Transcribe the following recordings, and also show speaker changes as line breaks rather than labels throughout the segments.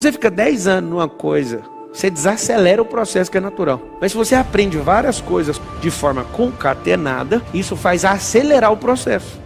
você fica 10 anos numa coisa, você desacelera o processo que é natural. Mas se você aprende várias coisas de forma concatenada, isso faz acelerar o processo.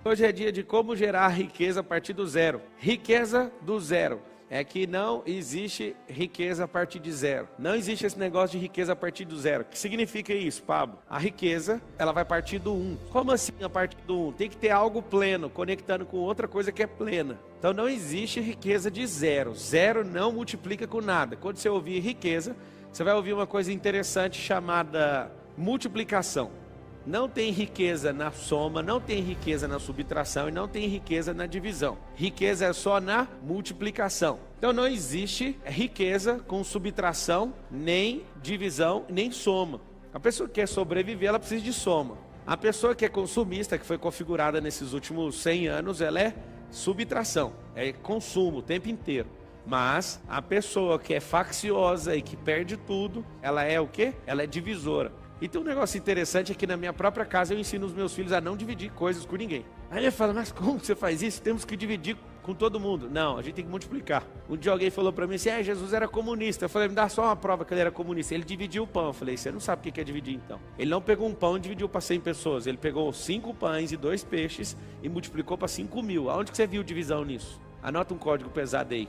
Hoje é dia de como gerar riqueza a partir do zero. Riqueza do zero. É que não existe riqueza a partir de zero. Não existe esse negócio de riqueza a partir do zero. O que significa isso, Pablo? A riqueza, ela vai partir do 1. Como assim a partir do 1? Tem que ter algo pleno, conectando com outra coisa que é plena. Então não existe riqueza de zero. Zero não multiplica com nada. Quando você ouvir riqueza, você vai ouvir uma coisa interessante chamada multiplicação. Não tem riqueza na soma, não tem riqueza na subtração e não tem riqueza na divisão. Riqueza é só na multiplicação. Então não existe riqueza com subtração, nem divisão, nem soma. A pessoa que quer sobreviver, ela precisa de soma. A pessoa que é consumista, que foi configurada nesses últimos 100 anos, ela é subtração, é consumo o tempo inteiro. Mas a pessoa que é facciosa e que perde tudo, ela é o quê? Ela é divisora. E tem um negócio interessante é que na minha própria casa eu ensino os meus filhos a não dividir coisas com ninguém. Aí eu falo, mas como você faz isso? Temos que dividir com todo mundo. Não, a gente tem que multiplicar. Um dia alguém falou para mim assim, Jesus era comunista. Eu falei, me dá só uma prova que ele era comunista. Ele dividiu o pão. Eu falei, você não sabe o que é dividir então. Ele não pegou um pão e dividiu para 100 pessoas. Ele pegou 5 pães e 2 peixes e multiplicou para 5.000. Aonde que você viu divisão nisso? Anota um código pesado aí.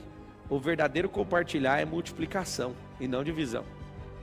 O verdadeiro compartilhar é multiplicação e não divisão.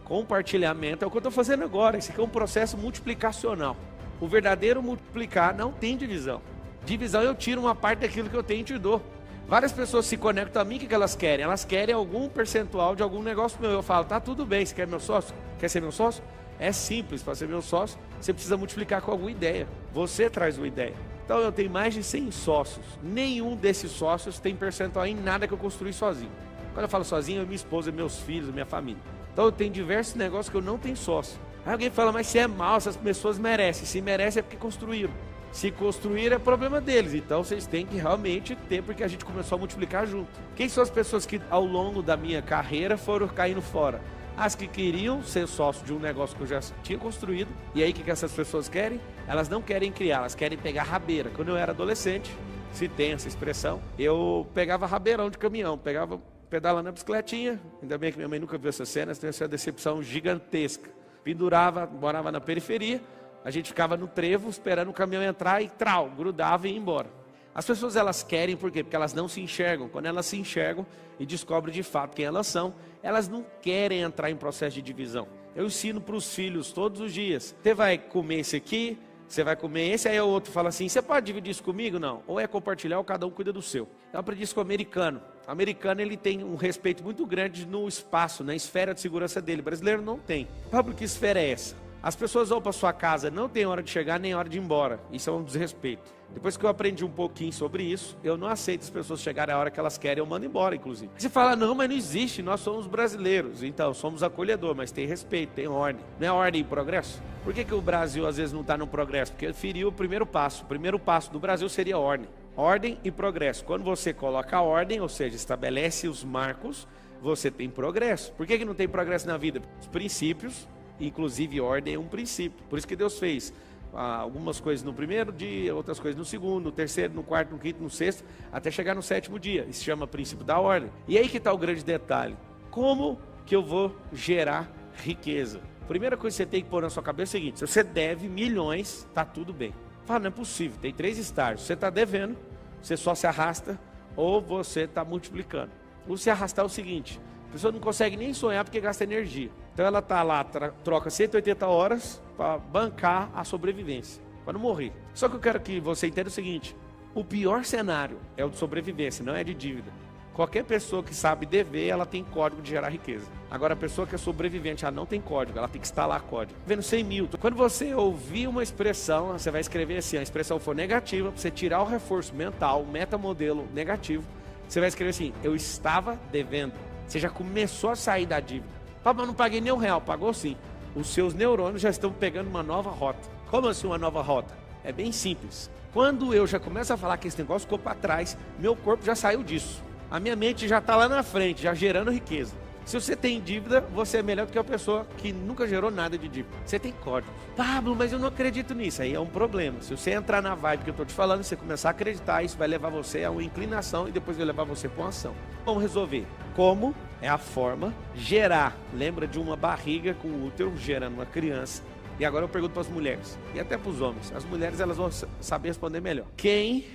Compartilhamento é o que eu estou fazendo agora. Esse aqui é um processo multiplicacional. O verdadeiro multiplicar não tem divisão. Divisão eu tiro uma parte daquilo que eu tenho e te dou. Várias pessoas se conectam a mim, o que elas querem? Elas querem algum percentual de algum negócio meu. Eu falo, tá tudo bem, você quer meu sócio? Quer ser meu sócio? É simples, para ser meu sócio, você precisa multiplicar com alguma ideia. Você traz uma ideia. Então eu tenho mais de 100 sócios. Nenhum desses sócios tem percentual em nada que eu construí sozinho. Quando eu falo sozinho, é minha esposa, meus filhos, minha família. Então eu tenho diversos negócios que eu não tenho sócio. Aí alguém fala, mas se é mal, essas pessoas merecem. Se merecem é porque construíram. Se construíram é problema deles. Então vocês têm que realmente ter, porque a gente começou a multiplicar junto. Quem são as pessoas que ao longo da minha carreira foram caindo fora? As que queriam ser sócio de um negócio que eu já tinha construído. E aí o que essas pessoas querem? Elas não querem criar, elas querem pegar rabeira. Quando eu era adolescente, se tem essa expressão, eu pegava rabeirão de caminhão, pegava pedalando na bicicletinha, ainda bem que minha mãe nunca viu essa cena, tem essa decepção gigantesca. Pendurava, morava na periferia, a gente ficava no trevo esperando o caminhão entrar e trau, grudava e ia embora. As pessoas elas querem, por quê? Porque elas não se enxergam. Quando elas se enxergam e descobrem de fato quem elas são, elas não querem entrar em processo de divisão. Eu ensino para os filhos todos os dias, você vai comer esse aqui, você vai comer esse, aí o outro fala assim, você pode dividir isso comigo? Não. Ou é compartilhar ou cada um cuida do seu. Eu aprendi isso com o americano. O americano ele tem um respeito muito grande no espaço, na esfera de segurança dele. O brasileiro não tem. Pablo, que esfera é essa? As pessoas vão para sua casa, não tem hora de chegar nem hora de ir embora. Isso é um desrespeito. Depois que eu aprendi um pouquinho sobre isso, eu não aceito as pessoas chegarem a hora que elas querem, eu mando embora, inclusive. Você fala, não, mas não existe, nós somos brasileiros. Então, somos acolhedor, mas tem respeito, tem ordem. Não é ordem e progresso? Por que o Brasil às vezes não está no progresso? Porque feriu o primeiro passo. O primeiro passo do Brasil seria ordem. Ordem e progresso. Quando você coloca a ordem, ou seja, estabelece os marcos, você tem progresso. Por que não tem progresso na vida? Os princípios, inclusive ordem é um princípio. Por isso que Deus fez algumas coisas no primeiro dia, outras coisas no segundo, no terceiro, no quarto, no quinto, no sexto, até chegar no 7º dia. Isso se chama princípio da ordem. E aí que está o grande detalhe. Como que eu vou gerar riqueza? Primeira coisa que você tem que pôr na sua cabeça é o seguinte, se você deve milhões, está tudo bem. Fala, não é possível, tem 3 estágios. Você está devendo, você só se arrasta ou você está multiplicando. O se arrastar é o seguinte, a pessoa não consegue nem sonhar porque gasta energia. Então ela está lá, troca 180 horas para bancar a sobrevivência, para não morrer. Só que eu quero que você entenda o seguinte, o pior cenário é o de sobrevivência, não é de dívida. Qualquer pessoa que sabe dever, ela tem código de gerar riqueza. Agora, a pessoa que é sobrevivente, ela não tem código, ela tem que instalar código. Vendo 100 mil. Quando você ouvir uma expressão, você vai escrever assim, a expressão for negativa, para você tirar o reforço mental, o metamodelo negativo, você vai escrever assim, eu estava devendo. Você já começou a sair da dívida. Pablo, eu não paguei nem R$1, pagou sim. Os seus neurônios já estão pegando uma nova rota. Como assim uma nova rota? É bem simples. Quando eu já começo a falar que esse negócio ficou para trás, meu corpo já saiu disso. A minha mente já está lá na frente, já gerando riqueza. Se você tem dívida, você é melhor do que a pessoa que nunca gerou nada de dívida. Você tem código. Pablo, mas eu não acredito nisso. Aí é um problema. Se você entrar na vibe que eu estou te falando, você começar a acreditar, isso vai levar você a uma inclinação e depois vai levar você para uma ação. Vamos resolver. Como é a forma gerar. Lembra de uma barriga com o útero gerando uma criança. E agora eu pergunto para as mulheres, e até para os homens. As mulheres, elas vão saber responder melhor.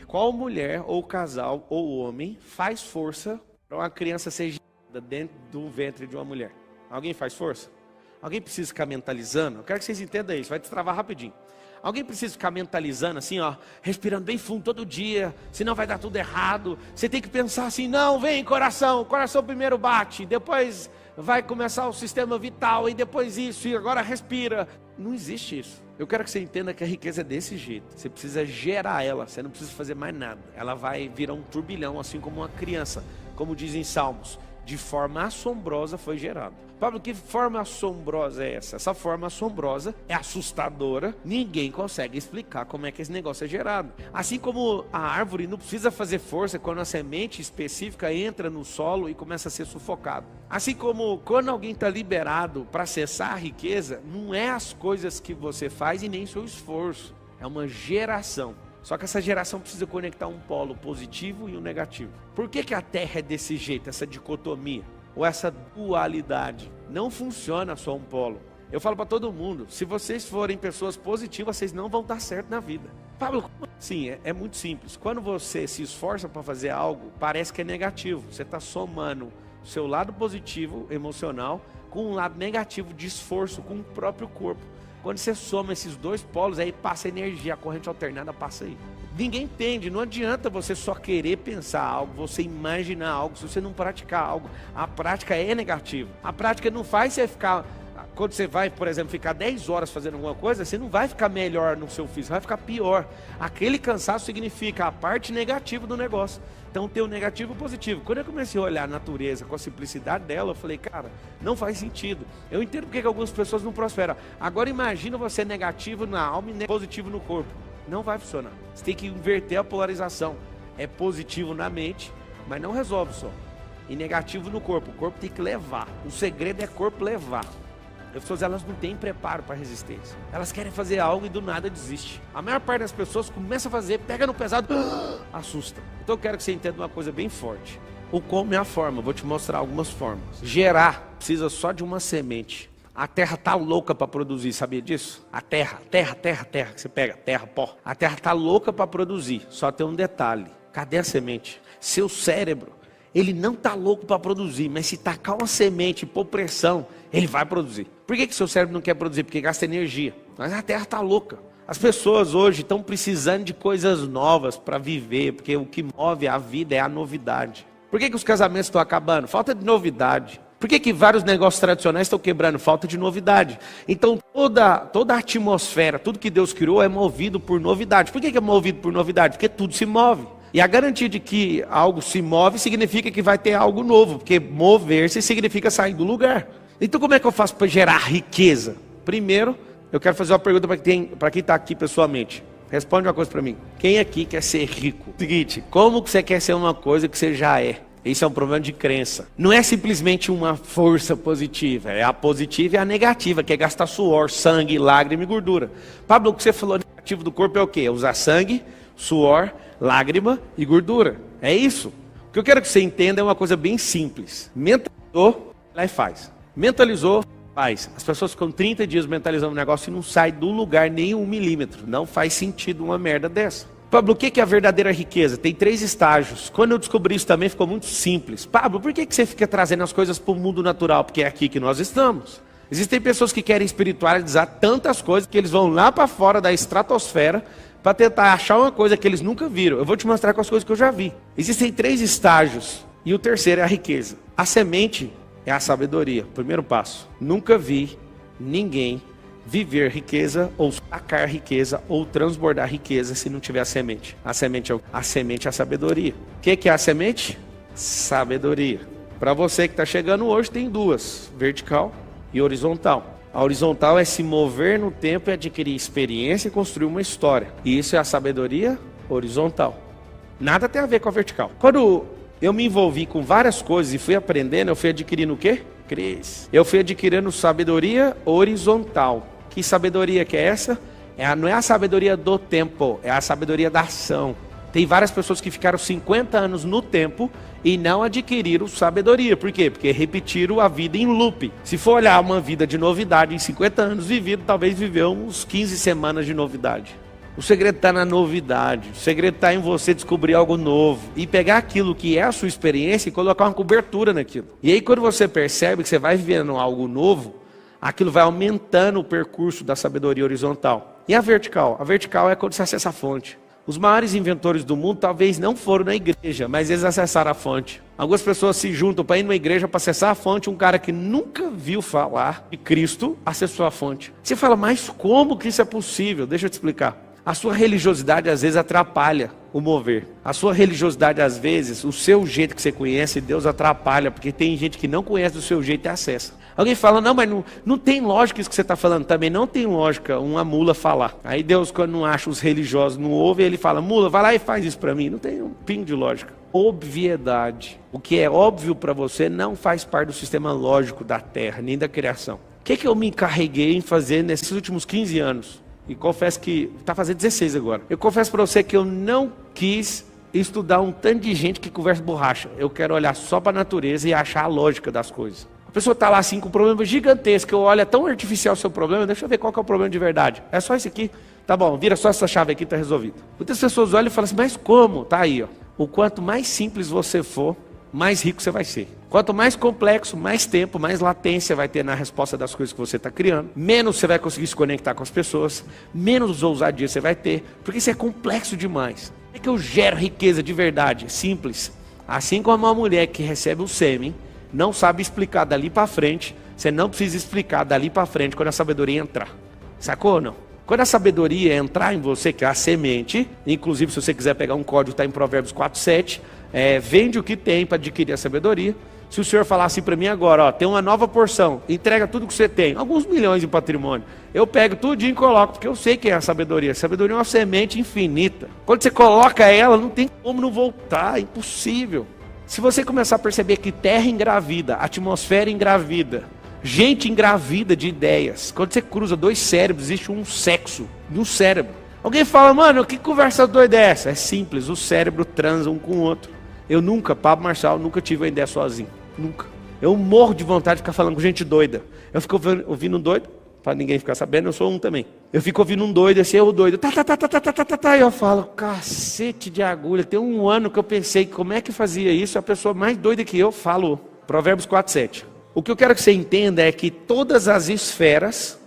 Qual mulher ou casal ou homem faz força para uma criança ser gerada dentro do ventre de uma mulher? Alguém faz força? Alguém precisa ficar mentalizando? Eu quero que vocês entendam isso, vai destravar rapidinho. Alguém precisa ficar mentalizando assim, ó, respirando bem fundo todo dia, senão vai dar tudo errado. Você tem que pensar assim, não, vem coração, o coração primeiro bate, depois vai começar o sistema vital, e depois isso, e agora respira. Não existe isso. Eu quero que você entenda que a riqueza é desse jeito. Você precisa gerar ela, você não precisa fazer mais nada. Ela vai virar um turbilhão, assim como uma criança, como dizem Salmos. De forma assombrosa foi gerado. Pablo, que forma assombrosa é essa? Essa forma assombrosa é assustadora. Ninguém consegue explicar como é que esse negócio é gerado. Assim como a árvore não precisa fazer força quando a semente específica entra no solo e começa a ser sufocado. Assim como quando alguém está liberado para acessar a riqueza, não é as coisas que você faz e nem seu esforço. É uma geração. Só que essa geração precisa conectar um polo positivo e um negativo. Por que a Terra é desse jeito, essa dicotomia? Ou essa dualidade? Não funciona só um polo. Eu falo para todo mundo, se vocês forem pessoas positivas, vocês não vão dar certo na vida. Pablo, como assim? É muito simples. Quando você se esforça para fazer algo, parece que é negativo. Você está somando o seu lado positivo, emocional, com um lado negativo de esforço, com o próprio corpo. Quando você soma esses dois polos, aí passa energia, a corrente alternada passa aí. Ninguém entende, não adianta você só querer pensar algo, você imaginar algo, se você não praticar algo. A prática é negativa. A prática não faz você ficar... Quando você vai, por exemplo, ficar 10 horas fazendo alguma coisa, você não vai ficar melhor no seu físico, vai ficar pior. Aquele cansaço significa a parte negativa do negócio. Então tem o negativo e o positivo. Quando eu comecei a olhar a natureza com a simplicidade dela, eu falei, cara, não faz sentido. Eu entendo porque que algumas pessoas não prosperam. Agora imagina você negativo na alma e positivo no corpo. Não vai funcionar. Você tem que inverter a polarização. É positivo na mente, mas não resolve só. E negativo no corpo. O corpo tem que levar. O segredo é o corpo levar. As pessoas, elas não têm preparo para resistência. Elas querem fazer algo e do nada desiste. A maior parte das pessoas começa a fazer, pega no pesado, assusta. Então eu quero que você entenda uma coisa bem forte. O como é a forma, vou te mostrar algumas formas. Gerar precisa só de uma semente. A terra tá louca para produzir, sabia disso? A terra, que você pega, terra, pó. A terra tá louca para produzir, só tem um detalhe. Cadê a semente? Seu cérebro, ele não tá louco para produzir, mas se tacar uma semente e pôr pressão, ele vai produzir. Por que seu cérebro não quer produzir? Porque gasta energia. Mas a terra tá louca. As pessoas hoje estão precisando de coisas novas para viver, porque o que move a vida é a novidade. Por que os casamentos estão acabando? Falta de novidade. Por que vários negócios tradicionais estão quebrando? Falta de novidade. Então toda a atmosfera, tudo que Deus criou é movido por novidade. Por que é movido por novidade? Porque tudo se move. E a garantia de que algo se move significa que vai ter algo novo, porque mover-se significa sair do lugar. Então como é que eu faço para gerar riqueza? Primeiro, eu quero fazer uma pergunta para quem está aqui pessoalmente. Responde uma coisa para mim. Quem aqui quer ser rico? Seguinte, como que você quer ser uma coisa que você já é? Isso é um problema de crença. Não é simplesmente uma força positiva. É a positiva e a negativa, que é gastar suor, sangue, lágrima e gordura. Pablo, o que você falou negativo do corpo é o quê? É usar sangue, suor, lágrima e gordura. É isso. O que eu quero que você entenda é uma coisa bem simples. Mentalizou, lá e faz. Mentalizou, faz. As pessoas ficam 30 dias mentalizando um negócio e não sai do lugar nem 1 milímetro. Não faz sentido uma merda dessa. Pablo, o que é a verdadeira riqueza? Tem 3 estágios. Quando eu descobri isso também ficou muito simples. Pablo, por que você fica trazendo as coisas para o mundo natural? Porque é aqui que nós estamos. Existem pessoas que querem espiritualizar tantas coisas que eles vão lá para fora da estratosfera para tentar achar uma coisa que eles nunca viram. Eu vou te mostrar com as coisas que eu já vi. Existem 3 estágios e o terceiro é a riqueza. A semente é a sabedoria. Primeiro passo. Nunca vi ninguém viver riqueza ou sacar riqueza ou transbordar riqueza se não tiver a semente. A semente é a sabedoria. O que é a semente? Sabedoria. Para você que está chegando hoje, tem 2, vertical e horizontal. A horizontal é se mover no tempo e adquirir experiência e construir uma história. E isso é a sabedoria horizontal. Nada tem a ver com a vertical. Quando eu me envolvi com várias coisas e fui aprendendo, eu fui adquirindo o quê? Cris, eu fui adquirindo sabedoria horizontal. Que sabedoria que é essa? Não é a sabedoria do tempo, é a sabedoria da ação. Tem várias pessoas que ficaram 50 anos no tempo e não adquiriram sabedoria. Por quê? Porque repetiram a vida em loop. Se for olhar uma vida de novidade em 50 anos vivido, talvez viveu uns 15 semanas de novidade. O segredo está na novidade. O segredo está em você descobrir algo novo e pegar aquilo que é a sua experiência e colocar uma cobertura naquilo. E aí quando você percebe que você vai vivendo algo novo, aquilo vai aumentando o percurso da sabedoria horizontal. E a vertical? A vertical é quando você acessa a fonte. Os maiores inventores do mundo talvez não foram na igreja, mas eles acessaram a fonte. Algumas pessoas se juntam para ir numa igreja para acessar a fonte. Um cara que nunca viu falar de Cristo acessou a fonte. Você fala, mas como que isso é possível? Deixa eu te explicar. A sua religiosidade às vezes atrapalha o mover. A sua religiosidade às vezes, o seu jeito que você conhece, Deus atrapalha, porque tem gente que não conhece do seu jeito e acessa. Alguém fala, não, mas não tem lógica isso que você está falando. Também não tem lógica uma mula falar. Aí Deus, quando não acha os religiosos, não ouve, ele fala, mula, vai lá e faz isso para mim. Não tem um pingo de lógica. Obviedade. O que é óbvio para você não faz parte do sistema lógico da Terra, nem da criação. O que eu me encarreguei em fazer nesses últimos 15 anos? E confesso que está fazendo 16 agora. Eu confesso para você que eu não quis estudar um tanto de gente que conversa borracha. Eu quero olhar só para a natureza e achar a lógica das coisas. A pessoa está lá assim com um problema gigantesco. Eu olho, é tão artificial o seu problema, deixa eu ver qual que é o problema de verdade. É só esse aqui? Tá bom, vira só essa chave aqui, está resolvido. Muitas pessoas olham e falam assim, mas como? Tá aí, ó. O quanto mais simples você for, mais rico você vai ser. Quanto mais complexo, mais tempo, mais latência vai ter na resposta das coisas que você está criando. Menos você vai conseguir se conectar com as pessoas. Menos ousadia você vai ter. Porque isso é complexo demais. Como é que eu gero riqueza de verdade? Simples. Assim como uma mulher que recebe o sêmen, não sabe explicar dali para frente, você não precisa explicar dali para frente quando a sabedoria entrar. Sacou ou não? Quando a sabedoria entrar em você, que é a semente, inclusive se você quiser pegar um código, está em Provérbios 4:7, vende o que tem para adquirir a sabedoria. Se o senhor falar assim para mim agora, ó, tem uma nova porção, entrega tudo que você tem, alguns milhões em patrimônio, eu pego tudinho e coloco, porque eu sei que é a sabedoria. A sabedoria é uma semente infinita. Quando você coloca ela, não tem como não voltar, é impossível. Se você começar a perceber que terra engravida, atmosfera engravida, gente engravida de ideias, quando você cruza dois cérebros, existe um sexo no cérebro. Alguém fala, mano, que conversa doida é essa? É simples, o cérebro transa um com o outro. Eu nunca, Pablo Marçal, nunca tive uma ideia sozinho. Nunca. Eu morro de vontade de ficar falando com gente doida. Eu fico ouvindo um doido, para ninguém ficar sabendo, eu sou um também. Eu fico ouvindo um doido, esse é o doido. E eu falo, cacete de agulha. Tem um ano que eu pensei, como é que fazia isso? A pessoa mais doida que eu falou. Provérbios 4:7. O que eu quero que você entenda é que todas as esferas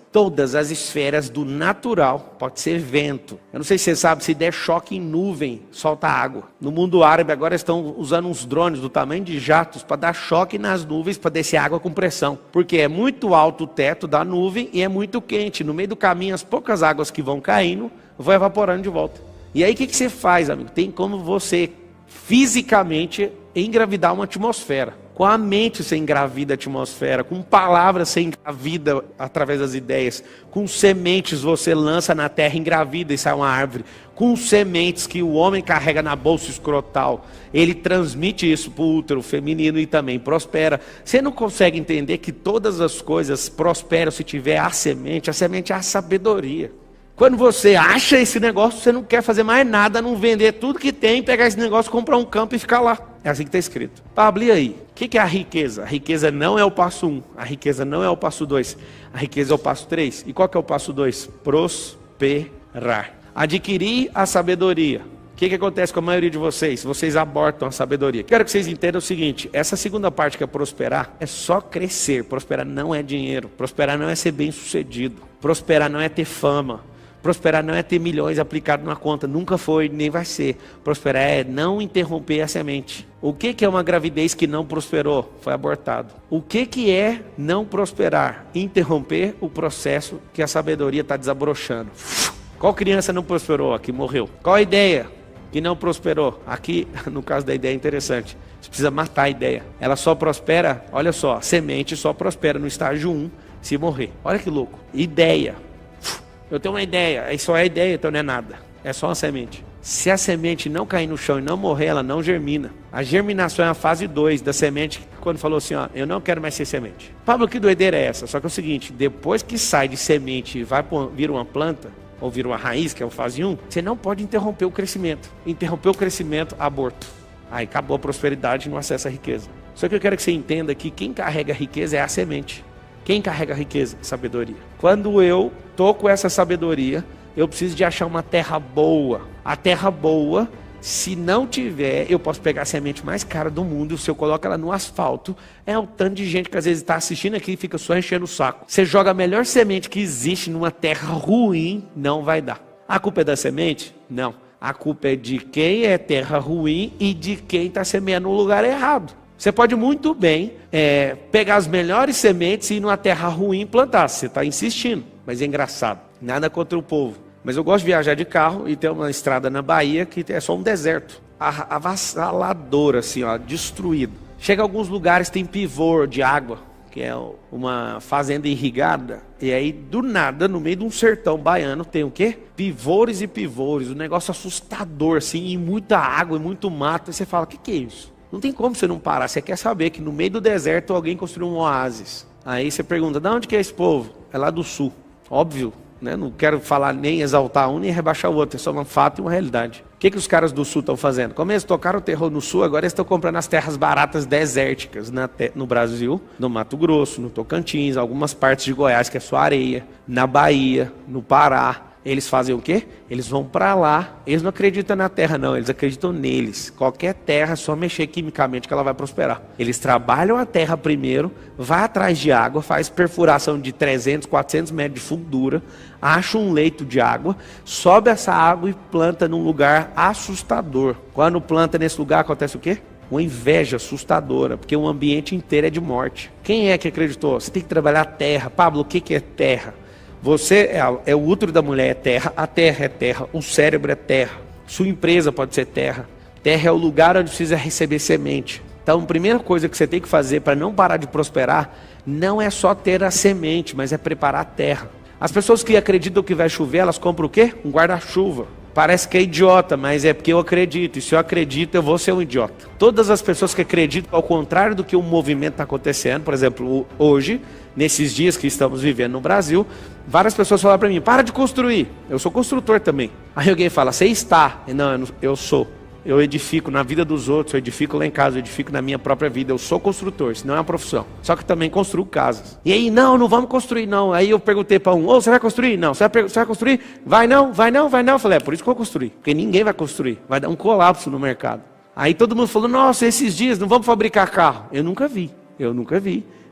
do natural, pode ser vento. Eu não sei se você sabe, se der choque em nuvem, solta água. No mundo árabe agora estão usando uns drones do tamanho de jatos para dar choque nas nuvens, para descer água com pressão. Porque é muito alto o teto da nuvem e é muito quente. No meio do caminho, as poucas águas que vão caindo, vão evaporando de volta. E aí o que você faz, amigo? Tem como você fisicamente engravidar uma atmosfera. Com a mente você engravida a atmosfera, com palavras você engravida através das ideias, com sementes você lança na terra, engravida e sai uma árvore, com sementes que o homem carrega na bolsa escrotal, ele transmite isso para o útero feminino e também prospera. Você não consegue entender que todas as coisas prosperam se tiver a semente é a sabedoria. Quando você acha esse negócio, você não quer fazer mais nada, não vender tudo que tem, pegar esse negócio, comprar um campo e ficar lá. É assim que está escrito. Pablo, e aí? O que é a riqueza? A riqueza não é o passo 1, a riqueza não é o passo 2, a riqueza é o passo 3. E qual que é o passo 2? Prosperar. Adquirir a sabedoria. O que acontece com a maioria de vocês? Vocês abortam a sabedoria. Quero que vocês entendam o seguinte, essa segunda parte que é prosperar, é só crescer. Prosperar não é dinheiro, prosperar não é ser bem sucedido, prosperar não é ter fama. Prosperar não é ter milhões aplicados na conta, nunca foi, nem vai ser. Prosperar é não interromper a semente. O que é uma gravidez que não prosperou? Foi abortado. O que é não prosperar? Interromper o processo que a sabedoria está desabrochando. Qual criança não prosperou? Aqui morreu. Qual a ideia que não prosperou? Aqui, no caso da ideia, é interessante. Você precisa matar a ideia. Ela só prospera, olha só, a semente só prospera no estágio 1 se morrer. Olha que louco. Ideia. Eu tenho uma ideia, aí só é ideia, então não é nada. É só uma semente. Se a semente não cair no chão e não morrer, ela não germina. A germinação é a fase 2 da semente, quando falou assim, ó, eu não quero mais ser semente. Pablo, que doideira é essa? Só que é o seguinte, depois que sai de semente e vira uma planta, ou vira uma raiz, que é o fase 1, você não pode interromper o crescimento. Interromper o crescimento, aborto. Aí acabou a prosperidade e não acessa a riqueza. Só que eu quero que você entenda que quem carrega a riqueza é a semente. Quem carrega a riqueza? Sabedoria. Quando eu tô com essa sabedoria, eu preciso de achar uma terra boa. A terra boa, se não tiver, eu posso pegar a semente mais cara do mundo, se eu coloco ela no asfalto, é o tanto de gente que às vezes está assistindo aqui e fica só enchendo o saco. Você joga a melhor semente que existe numa terra ruim, não vai dar. A culpa é da semente? Não. A culpa é de quem é terra ruim e de quem está semeando no lugar errado. Você pode muito bem pegar as melhores sementes e ir numa terra ruim e plantar. Você está insistindo, mas é engraçado. Nada contra o povo. Mas eu gosto de viajar de carro e tem uma estrada na Bahia que é só um deserto. Avassalador, assim, ó, destruído. Chega a alguns lugares, tem pivô de água, que é uma fazenda irrigada. E aí, do nada, no meio de um sertão baiano, tem o quê? Pivôs e pivôs. Um negócio assustador, assim, e muita água e muito mato. E você fala, o que é isso? Não tem como você não parar. Você quer saber que no meio do deserto alguém construiu um oásis. Aí você pergunta, de onde que é esse povo? É lá do sul. Óbvio, né? Não quero falar nem exaltar um nem rebaixar o outro. É só um fato e uma realidade. O que os caras do sul estão fazendo? Como eles tocaram o terror no sul, agora eles estão comprando as terras baratas desérticas no Brasil, no Mato Grosso, no Tocantins, algumas partes de Goiás que é só areia, na Bahia, no Pará. Eles fazem o quê? Eles vão para lá, eles não acreditam na terra não, eles acreditam neles. Qualquer terra, é só mexer quimicamente que ela vai prosperar. Eles trabalham a terra primeiro, vai atrás de água, faz perfuração de 300, 400 metros de fundura, acha um leito de água, sobe essa água e planta num lugar assustador. Quando planta nesse lugar, acontece o quê? Uma inveja assustadora, porque o ambiente inteiro é de morte. Quem é que acreditou? Você tem que trabalhar a terra. Pablo, o que é terra? Você é o útero da mulher, é terra, a terra é terra, o cérebro é terra, sua empresa pode ser terra. Terra é o lugar onde precisa receber semente. Então, a primeira coisa que você tem que fazer para não parar de prosperar, não é só ter a semente, mas é preparar a terra. As pessoas que acreditam que vai chover, elas compram o quê? Um guarda-chuva. Parece que é idiota, mas é porque eu acredito. E se eu acredito, eu vou ser um idiota. Todas as pessoas que acreditam ao contrário do que o movimento está acontecendo, por exemplo, hoje, nesses dias que estamos vivendo no Brasil, várias pessoas falam para mim, para de construir. Eu sou construtor também. Aí alguém fala, você está. Não, eu sou. Eu edifico na vida dos outros, eu edifico lá em casa, eu edifico na minha própria vida. Eu sou construtor, isso não é uma profissão. Só que também construo casas. E aí, não vamos construir não. Aí eu perguntei para um, você vai construir? Não. Você vai construir? Vai não. Eu falei, por isso que eu vou construir. Porque ninguém vai construir. Vai dar um colapso no mercado. Aí todo mundo falou, nossa, esses dias não vamos fabricar carro. Eu nunca vi.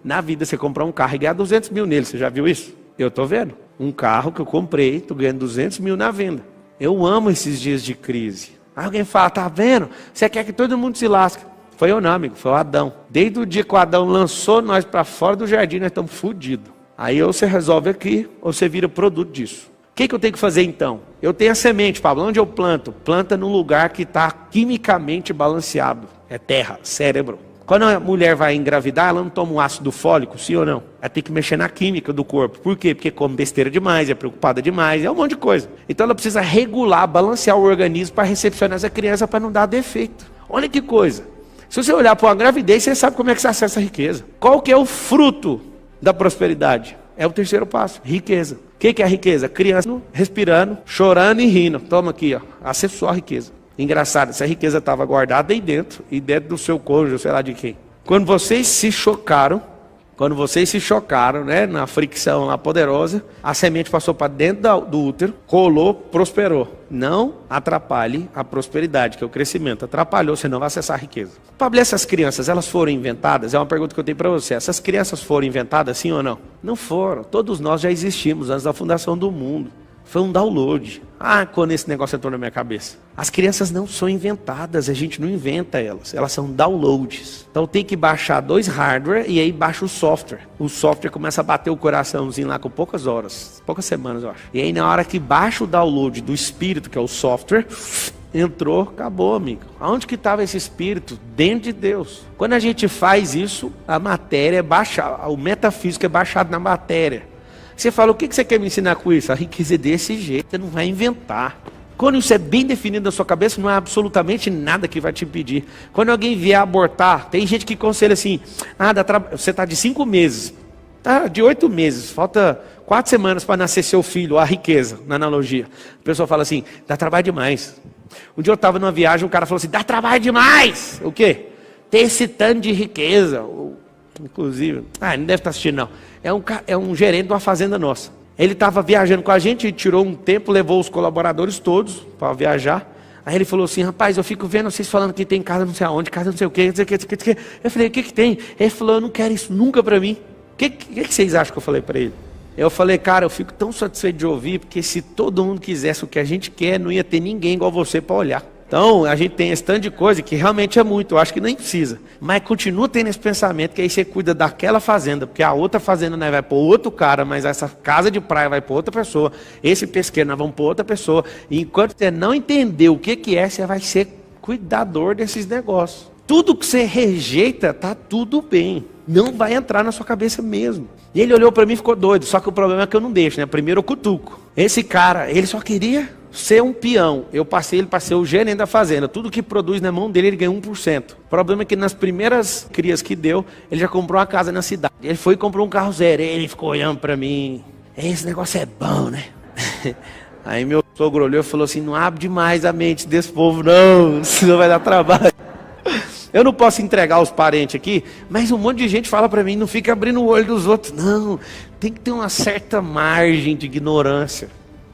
Na vida você comprar um carro e ganhar 200 mil nele, você já viu isso? Eu tô vendo. Um carro que eu comprei, tô ganhando 200 mil na venda. Eu amo esses dias de crise. Aí alguém fala, tá vendo? Você quer que todo mundo se lasque. Foi eu não, amigo, foi o Adão. Desde o dia que o Adão lançou nós para fora do jardim, nós estamos fodidos. Aí ou você resolve aqui, ou você vira produto disso. O que eu tenho que fazer então? Eu tenho a semente, Pablo, onde eu planto? Planta num lugar que está quimicamente balanceado. É terra, cérebro. Quando a mulher vai engravidar, ela não toma um ácido fólico, sim ou não? Ela tem que mexer na química do corpo. Por quê? Porque come besteira demais, é preocupada demais, é um monte de coisa. Então ela precisa regular, balancear o organismo para recepcionar essa criança para não dar defeito. Olha que coisa. Se você olhar para uma gravidez, você sabe como é que você acessa a riqueza. Qual que é o fruto da prosperidade? É o terceiro passo, riqueza. O que é a riqueza? Criança respirando, chorando e rindo. Toma aqui, ó, acessou a riqueza. Engraçado, essa riqueza estava guardada aí dentro, e dentro do seu cônjuge, sei lá de quem. Quando vocês se chocaram, né, na fricção lá poderosa, a semente passou para dentro do útero, colou, prosperou. Não atrapalhe a prosperidade, que é o crescimento. Atrapalhou, você não vai acessar a riqueza. Pablo, essas crianças, elas foram inventadas? É uma pergunta que eu tenho para você. Essas crianças foram inventadas, sim ou não? Não foram. Todos nós já existimos antes da fundação do mundo. Foi um download. Quando esse negócio entrou na minha cabeça. As crianças não são inventadas, a gente não inventa elas. Elas são downloads. Então tem que baixar 2 hardware e aí baixa o software. O software começa a bater o coraçãozinho lá com poucas horas, poucas semanas eu acho. E aí na hora que baixa o download do espírito, que é o software, entrou, acabou, amigo. Aonde que estava esse espírito? Dentro de Deus. Quando a gente faz isso, a matéria é baixada, o metafísico é baixado na matéria. Você fala, o que você quer me ensinar com isso? A riqueza é desse jeito, você não vai inventar. Quando isso é bem definido na sua cabeça, não há absolutamente nada que vai te impedir. Quando alguém vier abortar, tem gente que aconselha assim, você está de 5 meses, tá de 8 meses, falta 4 semanas para nascer seu filho, a riqueza, na analogia. A pessoa fala assim, dá trabalho demais. Um dia eu estava numa viagem, um cara falou assim, dá trabalho demais. O quê? Ter esse tanto de riqueza. Inclusive, não deve estar assistindo não. É um gerente de uma fazenda nossa. Ele estava viajando com a gente, tirou um tempo, levou os colaboradores todos para viajar. Aí ele falou assim, rapaz, eu fico vendo vocês falando que tem casa não sei aonde, casa não sei o quê, não sei o quê, não sei o quê. Eu falei, o que tem? Ele falou, eu não quero isso nunca para mim. O que vocês acham que eu falei para ele? Eu falei, cara, eu fico tão satisfeito de ouvir, porque se todo mundo quisesse o que a gente quer, não ia ter ninguém igual você para olhar. Então, a gente tem esse tanto de coisa que realmente é muito, eu acho que nem precisa. Mas continua tendo esse pensamento que aí você cuida daquela fazenda, porque a outra fazenda vai para outro cara, mas essa casa de praia vai para outra pessoa, esse pesqueiro nós vamos para outra pessoa. E enquanto você não entender o que é, você vai ser cuidador desses negócios. Tudo que você rejeita, tá tudo bem. Não vai entrar na sua cabeça mesmo. E ele olhou para mim e ficou doido, só que o problema é que eu não deixo, né? Primeiro eu cutuco. Esse cara, ele só queria ser um peão. Eu passei ele para ser o gerente da fazenda. Tudo que produz na mão dele, ele ganha 1%. O problema é que nas primeiras crias que deu, ele já comprou uma casa na cidade. Ele foi e comprou um carro zero. Ele ficou olhando para mim. Esse negócio é bom, né? Aí meu sogro olhou e falou assim, não abre demais a mente desse povo não, senão vai dar trabalho. Eu não posso entregar os parentes aqui, mas um monte de gente fala para mim, não fica abrindo o olho dos outros. Não, tem que ter uma certa margem de ignorância,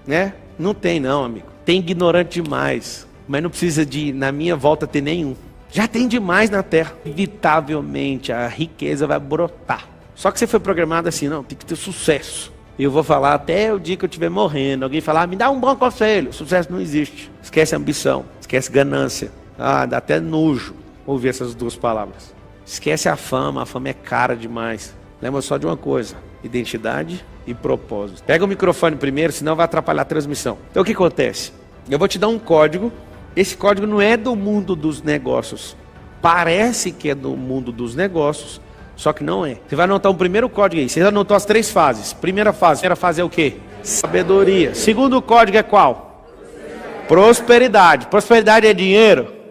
né? Não tem não, amigo. Tem ignorante demais, mas não precisa na minha volta ter nenhum. Já tem demais na terra. Inevitavelmente a riqueza vai brotar. Só que você foi programado assim, não, tem que ter sucesso. E eu vou falar até o dia que eu estiver morrendo. Alguém falar, me dá um bom conselho. Sucesso não existe. Esquece ambição, esquece ganância. Dá até nojo ouvir essas duas palavras. Esquece a fama é cara demais. Lembra só de uma coisa, identidade e propósito. Pega o microfone primeiro, senão vai atrapalhar a transmissão. Então o que acontece? Eu vou te dar um código. Esse código não é do mundo dos negócios. Parece que é do mundo dos negócios, só que não é. Você vai anotar um primeiro código aí. Você já anotou as 3 fases. Primeira fase é o quê? Sabedoria. Segundo código é qual? Prosperidade. Prosperidade é dinheiro?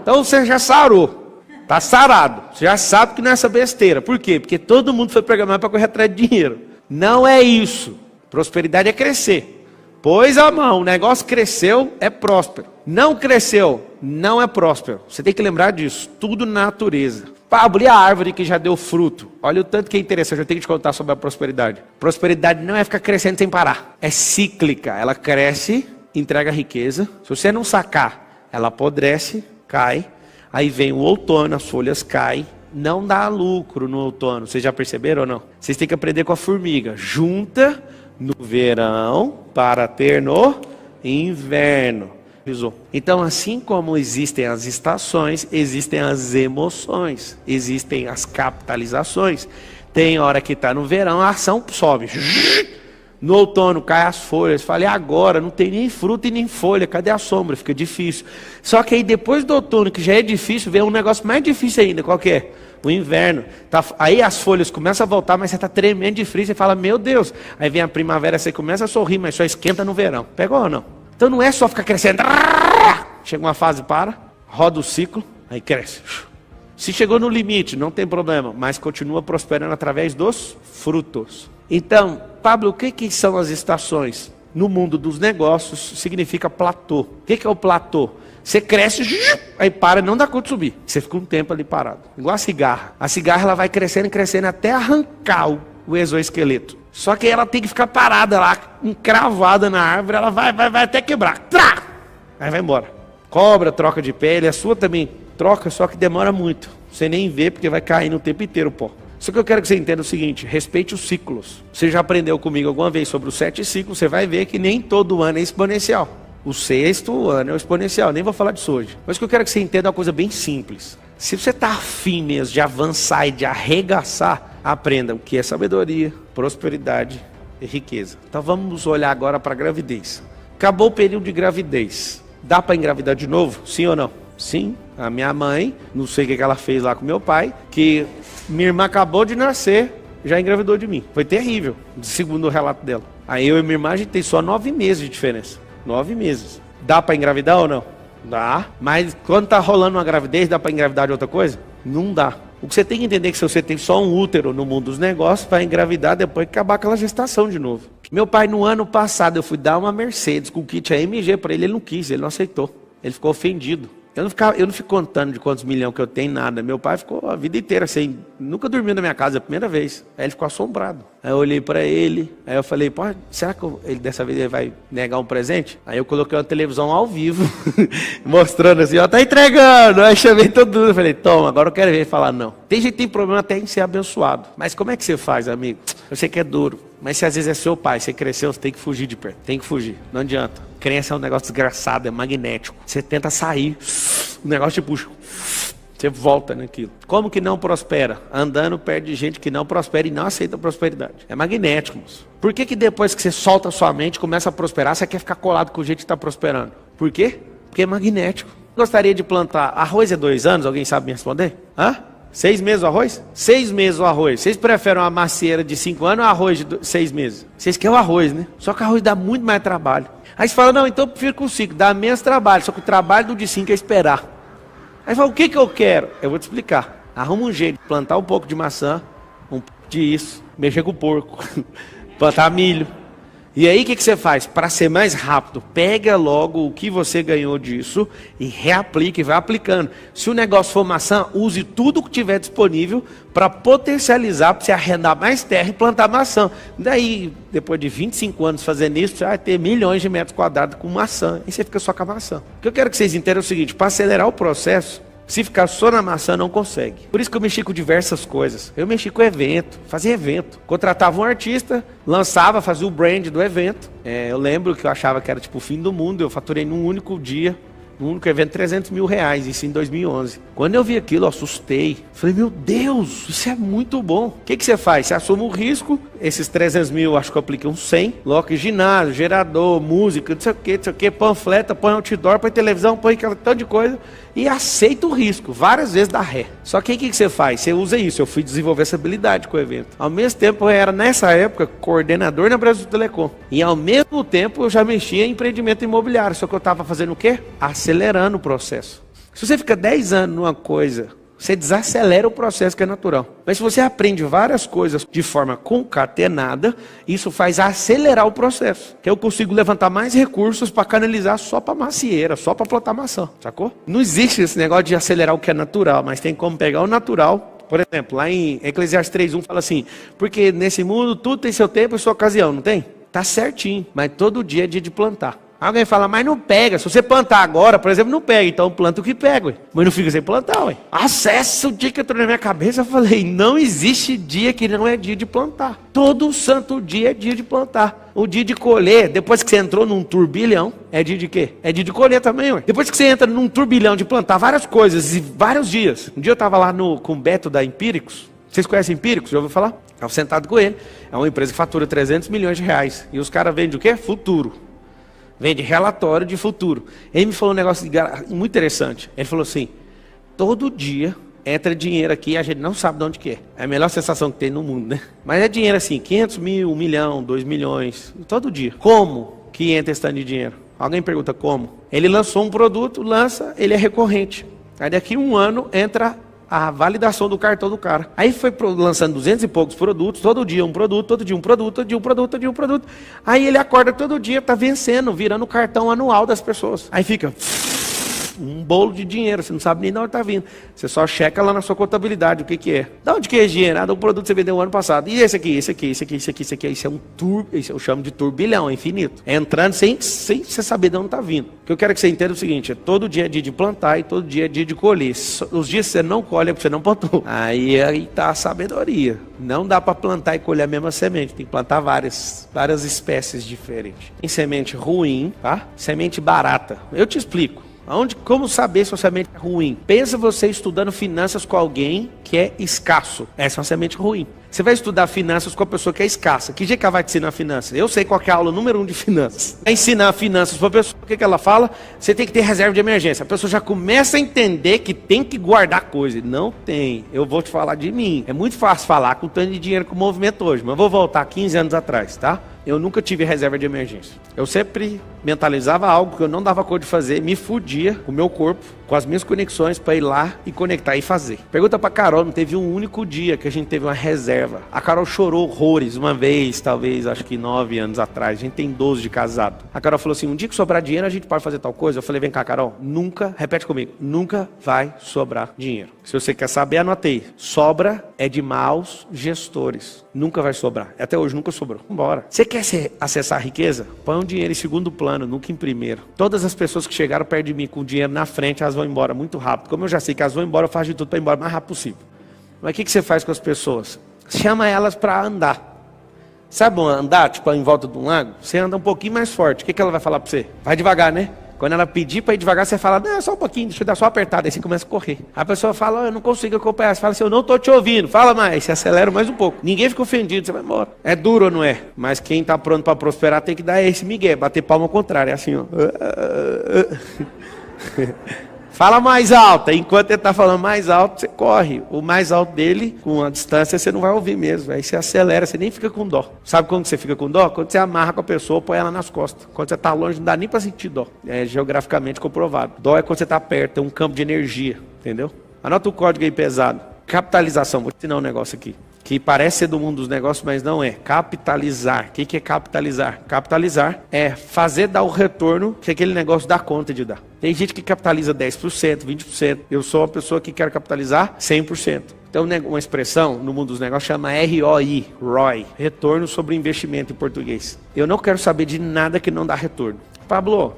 Então você já sarou, está sarado, você já sabe que não é essa besteira. Por quê? Porque todo mundo foi programado para correr atrás de dinheiro. Não é isso. Prosperidade é crescer. Pôs a mão, o negócio cresceu, é próspero. Não cresceu, não é próspero. Você tem que lembrar disso, tudo na natureza. Pablo, e a árvore que já deu fruto? Olha o tanto que é interessante, eu tenho que te contar sobre a prosperidade. Prosperidade não é ficar crescendo sem parar, é cíclica. Ela cresce, entrega riqueza. Se você não sacar, ela apodrece, cai, aí vem o outono, as folhas caem, não dá lucro no outono. Vocês já perceberam ou não? Vocês têm que aprender com a formiga. Junta no verão para ter no inverno. Então, assim como existem as estações, existem as emoções, existem as capitalizações. Tem hora que está no verão, a ação sobe. No outono cai as folhas. Falei, agora não tem nem fruta e nem folha. Cadê a sombra? Fica difícil. Só que aí depois do outono, que já é difícil, vem um negócio mais difícil ainda. Qual que é? O inverno. Aí as folhas começam a voltar, mas você está tremendo de frio. Você fala, meu Deus. Aí vem a primavera, você começa a sorrir, mas só esquenta no verão. Pegou ou não? Então não é só ficar crescendo. Chega uma fase, roda o ciclo, aí cresce. Se chegou no limite, não tem problema, mas continua prosperando através dos frutos. Então, Pablo, o que são as estações? No mundo dos negócios, significa platô. O que é o platô? Você cresce, aí para, não dá conta de subir. Você fica um tempo ali parado. Igual a cigarra. A cigarra ela vai crescendo e crescendo até arrancar o exoesqueleto. Só que ela tem que ficar parada lá, encravada na árvore, ela vai até quebrar. Trá! Aí vai embora. Cobra, troca de pele, a sua também troca, só que demora muito. Você nem vê porque vai caindo o tempo inteiro o pó. Só que eu quero que você entenda o seguinte, respeite os ciclos. Você já aprendeu comigo alguma vez sobre os 7 ciclos, você vai ver que nem todo ano é exponencial. O 6º ano é o exponencial, nem vou falar disso hoje. Mas o que eu quero que você entenda é uma coisa bem simples. Se você está afim mesmo de avançar e de arregaçar, aprenda o que é sabedoria, prosperidade e riqueza. Então vamos olhar agora para a gravidez. Acabou o período de gravidez. Dá para engravidar de novo? Sim ou não? Sim. A minha mãe, não sei o que ela fez lá com meu pai, que minha irmã acabou de nascer, já engravidou de mim. Foi terrível, segundo o relato dela. Aí eu e minha irmã, a gente tem só 9 meses de diferença. 9 meses. Dá para engravidar ou não? Dá. Mas quando tá rolando uma gravidez, dá para engravidar de outra coisa? Não dá. O que você tem que entender é que se você tem só um útero no mundo dos negócios, vai engravidar depois que acabar aquela gestação de novo. Meu pai, no ano passado, eu fui dar uma Mercedes com kit AMG para ele, ele não quis, ele não aceitou. Ele ficou ofendido. Eu não fico contando de quantos milhões que eu tenho, nada. Meu pai ficou a vida inteira assim, nunca dormiu na minha casa, a primeira vez. Aí ele ficou assombrado. Aí eu olhei pra ele, aí eu falei, pô, será que ele dessa vez ele vai negar um presente? Aí eu coloquei uma televisão ao vivo, mostrando assim, ó, tá entregando. Aí chamei todo mundo, falei, toma, agora eu quero ver ele falar não. Tem gente que tem problema até em ser abençoado. Mas como é que você faz, amigo? Eu sei que é duro, mas se às vezes é seu pai, você cresceu, você tem que fugir de perto. Tem que fugir, não adianta. Crença é um negócio desgraçado, é magnético. Você tenta sair, o negócio te puxa. Você volta naquilo. Como que não prospera? Andando perto de gente que não prospera e não aceita a prosperidade. É magnético, moço. Por que depois que você solta a sua mente, começa a prosperar, você quer ficar colado com o jeito que está prosperando? Por quê? Porque é magnético. Gostaria de plantar arroz há 2 anos? Alguém sabe me responder? 6 meses o arroz? 6 meses o arroz. Vocês preferem uma macieira de 5 anos ou arroz de 6 meses? Vocês querem o arroz, né? Só que o arroz dá muito mais trabalho. Aí você fala, não, então eu prefiro com 5, dá menos trabalho. Só que o trabalho do de 5 é esperar. Aí fala, o que eu quero? Eu vou te explicar. Arruma um jeito de plantar um pouco de maçã, um pouco de isso, mexer com o porco, plantar milho. E aí o que você faz? Para ser mais rápido, pega logo o que você ganhou disso e reaplica e vai aplicando. Se o negócio for maçã, use tudo que tiver disponível para potencializar, para você arrendar mais terra e plantar maçã. Daí, depois de 25 anos fazendo isso, você vai ter milhões de metros quadrados com maçã. E você fica só com a maçã. O que eu quero que vocês entendam é o seguinte, para acelerar o processo, se ficar só na maçã, não consegue. Por isso que eu mexi com diversas coisas. Eu mexi com evento, fazia evento. Contratava um artista, lançava, fazia o brand do evento. Eu lembro que eu achava que era tipo o fim do mundo. Eu faturei num único dia, num único evento, R$300 mil. Isso em 2011. Quando eu vi aquilo, eu assustei. Falei, meu Deus, isso é muito bom. O que você faz? Você assume o risco. Esses 300 mil, acho que eu apliquei uns 100. Coloca ginásio, gerador, música, não sei o que, panfleta, põe outdoor, põe televisão, põe aquela tanto de coisa. E aceita o risco, várias vezes dá ré. Só que o que você faz? Você usa isso, eu fui desenvolver essa habilidade com o evento. Ao mesmo tempo, eu era nessa época coordenador na Brasil Telecom. E ao mesmo tempo, eu já mexia em empreendimento imobiliário. Só que eu estava fazendo o quê? Acelerando o processo. Se você fica 10 anos numa coisa, você desacelera o processo que é natural. Mas se você aprende várias coisas de forma concatenada, isso faz acelerar o processo. Que eu consigo levantar mais recursos para canalizar só para macieira, só para plantar maçã, sacou? Não existe esse negócio de acelerar o que é natural, mas tem como pegar o natural. Por exemplo, lá em Eclesiastes 3:1 fala assim, porque nesse mundo tudo tem seu tempo e sua ocasião, não tem? Tá certinho, mas todo dia é dia de plantar. Alguém fala, mas não pega. Se você plantar agora, por exemplo, não pega. Então planta o que pega, ué. Mas não fica sem plantar, ué. Acessa o dia que entrou na minha cabeça, eu falei, não existe dia que não é dia de plantar. Todo santo dia é dia de plantar. O dia de colher, depois que você entrou num turbilhão, é dia de quê? É dia de colher também, ué. Depois que você entra num turbilhão de plantar várias coisas e vários dias. Um dia eu estava lá com o Beto da Empíricos. Vocês conhecem Empíricos? Já ouviu falar? Estava sentado com ele. É uma empresa que fatura R$300 milhões. E os caras vendem o quê? Futuro. Vende relatório de futuro. Ele me falou um negócio muito interessante. Ele falou assim, todo dia entra dinheiro aqui e a gente não sabe de onde que é. É a melhor sensação que tem no mundo, né? Mas é dinheiro assim, 500 mil, 1 milhão, 2 milhões, todo dia. Como que entra esse tanto de dinheiro? Alguém pergunta como? Ele lançou um produto, ele é recorrente. Aí daqui a 1 ano entra a validação do cartão do cara. Aí foi lançando 200 e poucos produtos, todo dia um produto, todo dia um produto, todo dia um produto, todo dia um produto. Aí ele acorda todo dia, tá vencendo, virando o cartão anual das pessoas. Aí fica um bolo de dinheiro, você não sabe nem de onde está vindo. Você só checa lá na sua contabilidade o que é. De onde que é dinheiro? Ah, do produto que você vendeu o ano passado. E esse aqui, esse aqui, esse aqui, esse aqui, esse aqui. Isso é um isso eu chamo de turbilhão, é infinito. É entrando sem você saber de onde está vindo. O que eu quero que você entenda é o seguinte, todo dia é dia de plantar e todo dia é dia de colher. Os dias que você não colhe é porque você não plantou. Aí está a sabedoria. Não dá para plantar e colher a mesma semente. Tem que plantar várias espécies diferentes. Tem semente ruim, tá? Semente barata. Eu te explico. Como saber se a semente é ruim? Pensa você estudando finanças com alguém que é escasso. Essa é uma semente ruim. Você vai estudar finanças com a pessoa que é escassa. Que jeito que ela vai te ensinar finanças? Eu sei qual é a aula número 1 de finanças. Vai ensinar finanças para a pessoa Por que ela fala? Você tem que ter reserva de emergência. A pessoa já começa a entender que tem que guardar coisa. Não tem. Eu vou te falar de mim. É muito fácil falar com o tanto de dinheiro com o movimento hoje, mas eu vou voltar 15 anos atrás, tá? Eu nunca tive reserva de emergência. Eu sempre mentalizava algo que eu não dava conta de fazer, me fudia com o meu corpo, com as minhas conexões para ir lá e conectar e fazer. Pergunta pra Carol, não teve um único dia que a gente teve uma reserva. A Carol chorou horrores uma vez, talvez, acho que 9 anos atrás. A gente tem 12 de casado. A Carol falou assim, um dia que sobrar dinheiro a gente pode fazer tal coisa. Eu falei, vem cá, Carol, nunca, repete comigo, nunca vai sobrar dinheiro. Se você quer saber, anotei. Sobra é de maus gestores. Nunca vai sobrar. Até hoje nunca sobrou. Vambora. Você quer acessar a riqueza? Põe um dinheiro em segundo plano, nunca em primeiro. Todas as pessoas que chegaram perto de mim com o dinheiro na frente, elas vão embora muito rápido. Como eu já sei que elas vão embora, eu faço de tudo para ir embora o mais rápido possível. Mas o que você faz com as pessoas? Chama elas para andar. Sabe andar, tipo, em volta de um lago? Você anda um pouquinho mais forte. O que ela vai falar para você? Vai devagar, né? Quando ela pedir para ir devagar, você fala, não, só um pouquinho, deixa eu dar só uma apertada. Aí você começa a correr. A pessoa fala, eu não consigo acompanhar. Você fala assim, eu não estou te ouvindo. Fala mais, você acelera mais um pouco. Ninguém fica ofendido, você vai embora. É duro ou não é? Mas quem está pronto para prosperar tem que dar esse migué, bater palma ao contrário. É assim, ó. Fala mais alto. Enquanto ele está falando mais alto, você corre. O mais alto dele, com a distância, você não vai ouvir mesmo. Aí você acelera, você nem fica com dó. Sabe quando você fica com dó? Quando você amarra com a pessoa, põe ela nas costas. Quando você está longe, não dá nem para sentir dó. É geograficamente comprovado. Dó é quando você está perto, é um campo de energia. Entendeu? Anota o código aí pesado. Capitalização. Vou te ensinar um negócio aqui. Que parece ser do mundo dos negócios, mas não é. Capitalizar. O que é capitalizar? Capitalizar é fazer dar o retorno que aquele negócio dá conta de dar. Tem gente que capitaliza 10%, 20%. Eu sou uma pessoa que quer capitalizar 100%. Então, uma expressão no mundo dos negócios chama ROI, retorno sobre investimento em português. Eu não quero saber de nada que não dá retorno. Pablo,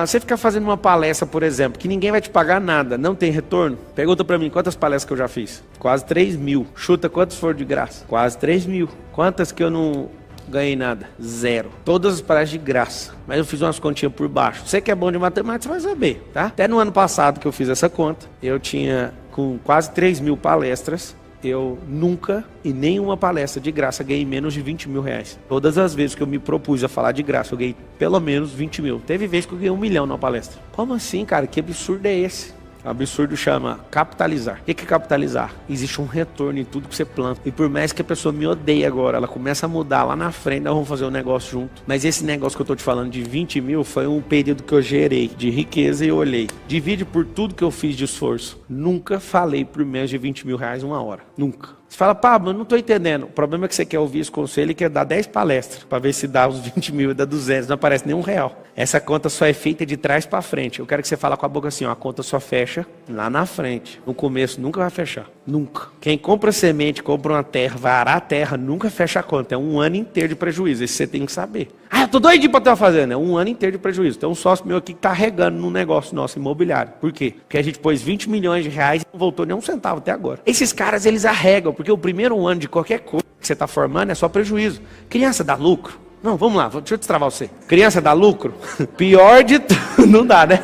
você fica fazendo uma palestra, por exemplo, que ninguém vai te pagar nada, não tem retorno? Pergunta pra mim, quantas palestras que eu já fiz? Quase 3.000. Chuta quantas foram de graça? Quase 3.000. Quantas que eu não ganhei nada? 0. Todas as palestras de graça. Mas eu fiz umas continhas por baixo. Você que é bom de matemática, você vai saber, tá? Até no ano passado que eu fiz essa conta, eu tinha com quase 3.000 palestras. Eu nunca, em nenhuma palestra de graça, ganhei menos de 20 mil reais. Todas as vezes que eu me propus a falar de graça, eu ganhei pelo menos 20 mil. Teve vezes que eu ganhei 1 milhão numa palestra. Como assim, cara? Que absurdo é esse? O absurdo chama capitalizar. O que é capitalizar? Existe um retorno em tudo que você planta. E por mais que a pessoa me odeie agora, ela começa a mudar lá na frente, nós vamos fazer um negócio junto. Mas esse negócio que eu estou te falando de 20 mil foi um período que eu gerei de riqueza e eu olhei. Divide por tudo que eu fiz de esforço. Nunca falei por menos de 20 mil reais uma hora. Nunca. Você fala, Pablo, eu não estou entendendo. O problema é que você quer ouvir esse conselho e quer dar 10 palestras para ver se dá os 20 mil e dá 200, não aparece nenhum real. Essa conta só é feita de trás para frente. Eu quero que você fale com a boca assim, ó, a conta só fecha lá na frente. No começo nunca vai fechar. Nunca. Quem compra semente, compra uma terra, vai arar a terra, nunca fecha a conta. É um ano inteiro de prejuízo. Isso você tem que saber. Ah, eu tô doidinho para ter uma fazenda. É um ano inteiro de prejuízo. Tem um sócio meu aqui que tá regando num negócio nosso imobiliário. Por quê? Porque a gente pôs 20 milhões de reais e não voltou nem um centavo até agora. Esses caras, eles arregam, porque o primeiro ano de qualquer coisa que você está formando é só prejuízo. Criança dá lucro? Não, vamos lá, deixa eu destravar você. Criança dá lucro? Pior de tudo, não dá, né?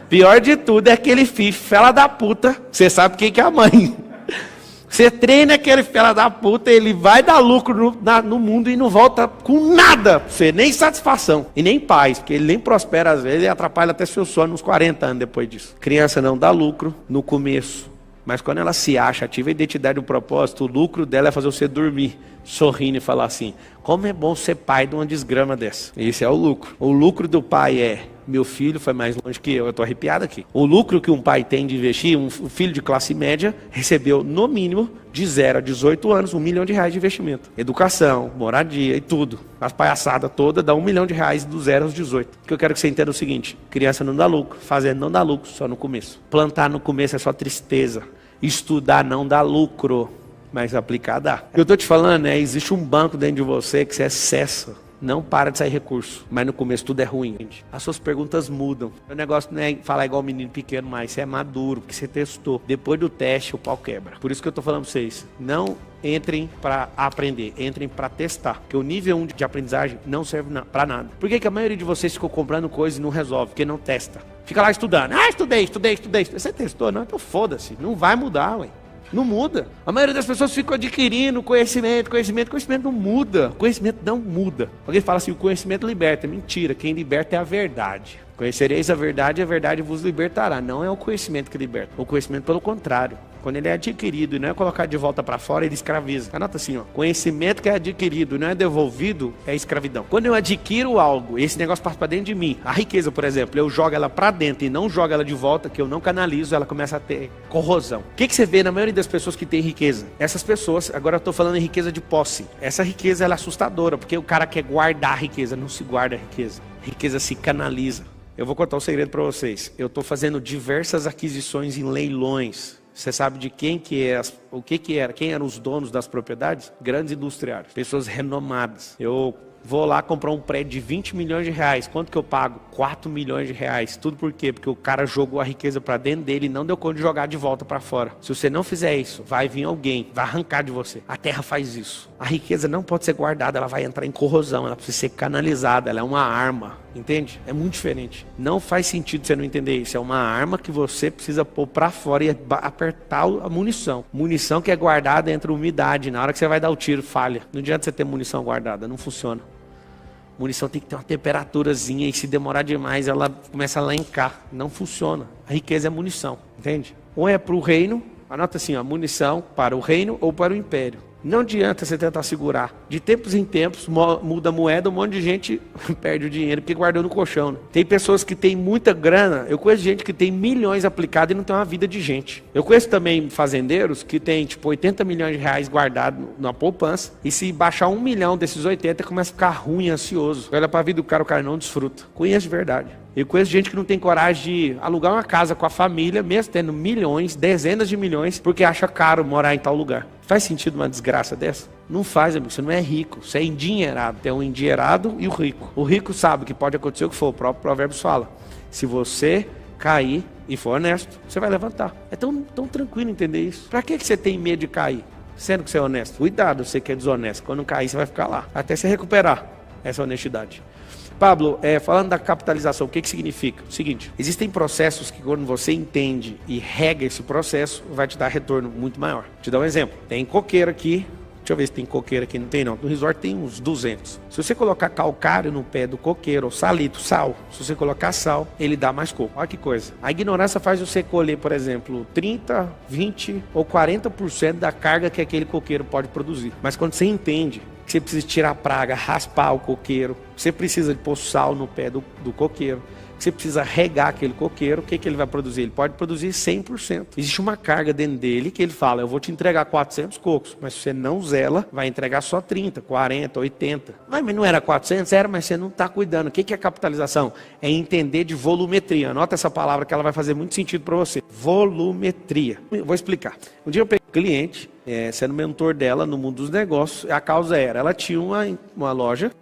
Pior de tudo é aquele filho, fela da puta, você sabe quem que é a mãe. Você treina aquele fela da puta, ele vai dar lucro no mundo e não volta com nada pra você, nem satisfação e nem paz, porque ele nem prospera às vezes e atrapalha até seu sonho uns 40 anos depois disso. Criança não dá lucro no começo. Mas quando ela se acha, ativa a identidade e o propósito, o lucro dela é fazer você dormir, sorrindo e falar assim, como é bom ser pai de uma desgrama dessa. Esse é o lucro. O lucro do pai é, meu filho foi mais longe que eu estou arrepiado aqui. O lucro que um pai tem de investir, um filho de classe média recebeu no mínimo de 0 a 18 anos, R$1 milhão de investimento. Educação, moradia e tudo. As palhaçadas todas dá R$1 milhão do 0 aos 18. O que eu quero que você entenda é o seguinte, criança não dá lucro, fazenda não dá lucro, só no começo. Plantar no começo é só tristeza. Estudar não dá lucro, mas aplicar dá. O que eu estou te falando é, existe um banco dentro de você que você acessa. Não para de sair recurso, mas no começo tudo é ruim. Gente. As suas perguntas mudam. O negócio não é falar igual um menino pequeno mais, você é maduro, porque você testou. Depois do teste, o pau quebra. Por isso que eu estou falando para vocês, não entrem para aprender, entrem para testar. Porque o nível 1 de aprendizagem não serve para nada. Por que a maioria de vocês ficou comprando coisa e não resolve? Porque não testa. Fica lá estudando. Ah, estudei. Você testou? Não, então foda-se. Não vai mudar, ué. Não muda. A maioria das pessoas ficam adquirindo conhecimento não muda. Conhecimento não muda. Alguém fala assim, o conhecimento liberta. Mentira, quem liberta é a verdade. Conhecereis a verdade vos libertará. Não é o conhecimento que liberta, o conhecimento pelo contrário. Quando ele é adquirido e não é colocado de volta para fora, ele escraviza. Anota assim, ó. Conhecimento que é adquirido e não é devolvido é escravidão. Quando eu adquiro algo, esse negócio passa para dentro de mim. A riqueza, por exemplo, eu jogo ela para dentro e não jogo ela de volta, que eu não canalizo, ela começa a ter corrosão. O que você vê na maioria das pessoas que tem riqueza? Essas pessoas, agora eu estou falando em riqueza de posse. Essa riqueza ela é assustadora, porque o cara quer guardar a riqueza, não se guarda a riqueza. A riqueza se canaliza. Eu vou contar um segredo para vocês. Eu estou fazendo diversas aquisições em leilões. Você sabe de quem que é, o que que era, quem eram os donos das propriedades? Grandes industriários, pessoas renomadas. Eu vou lá comprar um prédio de 20 milhões de reais. Quanto que eu pago? 4 milhões de reais. Tudo por quê? Porque o cara jogou a riqueza para dentro dele e não deu conta de jogar de volta para fora. Se você não fizer isso, vai vir alguém, vai arrancar de você. A terra faz isso. A riqueza não pode ser guardada, ela vai entrar em corrosão, ela precisa ser canalizada, ela é uma arma. Entende? É muito diferente. Não faz sentido você não entender isso. É uma arma que você precisa pôr para fora e apertar a munição. Munição que é guardada entre umidade. Na hora que você vai dar o tiro, falha. Não adianta você ter munição guardada, não funciona. Munição tem que ter uma temperaturazinha e se demorar demais ela começa a lencar. Não funciona. A riqueza é munição, entende? Ou é para o reino, anota assim, ó, munição para o reino ou para o império. Não adianta você tentar segurar. De tempos em tempos, muda a moeda, um monte de gente perde o dinheiro porque guardou no colchão. Né? Tem pessoas que têm muita grana. Eu conheço gente que tem milhões aplicados e não tem uma vida de gente. Eu conheço também fazendeiros que têm tipo 80 milhões de reais guardados na poupança. E se baixar 1 milhão desses 80, começa a ficar ruim, ansioso. Olha para a vida do cara, o cara não desfruta. Conheço de verdade. Eu conheço gente que não tem coragem de alugar uma casa com a família, mesmo tendo milhões, dezenas de milhões, porque acha caro morar em tal lugar. Faz sentido uma desgraça dessa? Não faz, amigo. Você não é rico. Você é endinheirado. Tem o endinheirado e o rico. O rico sabe que pode acontecer o que for. O próprio Provérbios fala. Se você cair e for honesto, você vai levantar. É tão tranquilo entender isso. Pra que você tem medo de cair? Sendo que você é honesto. Cuidado, você que é desonesto. Quando cair, você vai ficar lá. Até você recuperar essa honestidade. Pablo, falando da capitalização, o que significa? O seguinte, existem processos que quando você entende e rega esse processo, vai te dar retorno muito maior. Vou te dar um exemplo. Tem coqueiro aqui, deixa eu ver se tem coqueiro aqui, não tem não. No resort tem uns 200. Se você colocar calcário no pé do coqueiro, ou salito, sal, se você colocar sal, ele dá mais coco. Olha que coisa. A ignorância faz você colher, por exemplo, 30, 20 ou 40% da carga que aquele coqueiro pode produzir. Mas quando você entende que você precisa tirar a praga, raspar o coqueiro, você precisa de pôr sal no pé do coqueiro, você precisa regar aquele coqueiro, o que ele vai produzir? Ele pode produzir 100%. Existe uma carga dentro dele que ele fala, eu vou te entregar 400 cocos, mas se você não zela, vai entregar só 30, 40, 80. Mas não era 400? Era, mas você não está cuidando. O que é capitalização? É entender de volumetria. Anota essa palavra que ela vai fazer muito sentido para você. Volumetria. Vou explicar. Um dia eu peguei um cliente, sendo mentor dela no mundo dos negócios, a causa era, ela tinha uma loja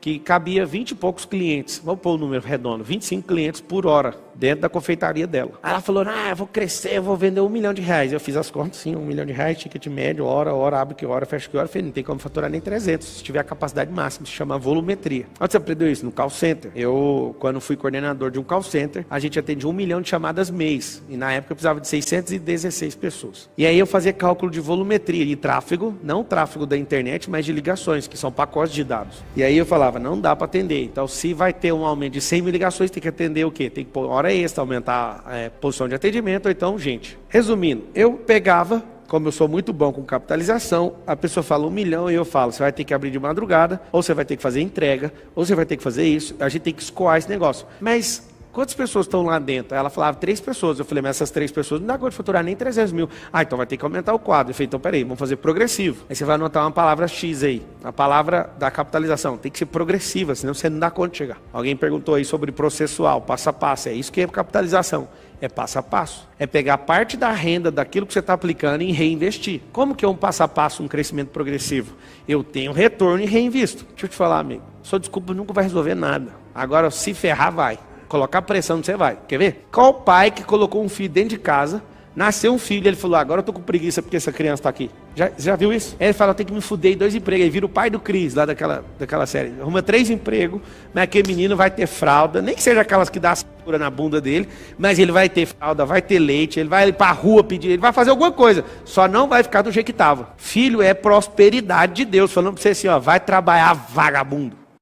que cabia 20 e poucos clientes, vamos pôr o número redondo, 25 clientes por hora, dentro da confeitaria dela. Aí ela falou, eu vou crescer, eu vou vender R$1 milhão. Eu fiz as contas, sim, R$1 milhão, ticket médio, hora, abre que hora, fecha que hora. Eu falei, não tem como faturar nem 300, se tiver a capacidade máxima, se chama volumetria. Onde você aprendeu isso? No call center. Eu, quando fui coordenador de um call center, a gente atendia 1 milhão de chamadas mês, e na época eu precisava de 616 pessoas. E aí eu fazia cálculo de volumetria e tráfego, não tráfego da internet, mas de ligações, que são pacotes de dados. E aí eu falava, não dá para atender. Então, se vai ter um aumento de 100 mil ligações, tem que atender o quê? Tem que pôr hora extra, aumentar a posição de atendimento, ou então, gente. Resumindo, eu pegava, como eu sou muito bom com capitalização, a pessoa fala 1 milhão e eu falo, você vai ter que abrir de madrugada, ou você vai ter que fazer entrega, ou você vai ter que fazer isso, a gente tem que escoar esse negócio. Mas quantas pessoas estão lá dentro? Ela falava 3 pessoas. Eu falei, mas essas 3 pessoas não dá conta de faturar nem 300 mil. Então vai ter que aumentar o quadro. Eu falei, então peraí, vamos fazer progressivo. Aí você vai anotar uma palavra X aí, a palavra da capitalização. Tem que ser progressiva, senão você não dá conta de chegar. Alguém perguntou aí sobre processual, passo a passo. É isso que é capitalização. É passo a passo. É pegar parte da renda daquilo que você está aplicando e reinvestir. Como que é um passo a passo, um crescimento progressivo? Eu tenho retorno e reinvisto. Deixa eu te falar, amigo. Sua desculpa nunca vai resolver nada. Agora, se ferrar, vai. Colocar pressão, você vai. Quer ver? Qual pai que colocou um filho dentro de casa, nasceu um filho, ele falou, agora eu tô com preguiça porque essa criança tá aqui. Já viu isso? Ele fala, eu tenho que me fuder em 2 empregos. Aí vira o pai do Cris, lá daquela série. Arruma 3 empregos, mas aquele menino vai ter fralda, nem que seja aquelas que dá a cintura na bunda dele, mas ele vai ter fralda, vai ter leite, ele vai pra rua pedir, ele vai fazer alguma coisa, só não vai ficar do jeito que tava. Filho é prosperidade de Deus, falando pra você assim, vai trabalhar, vagabundo.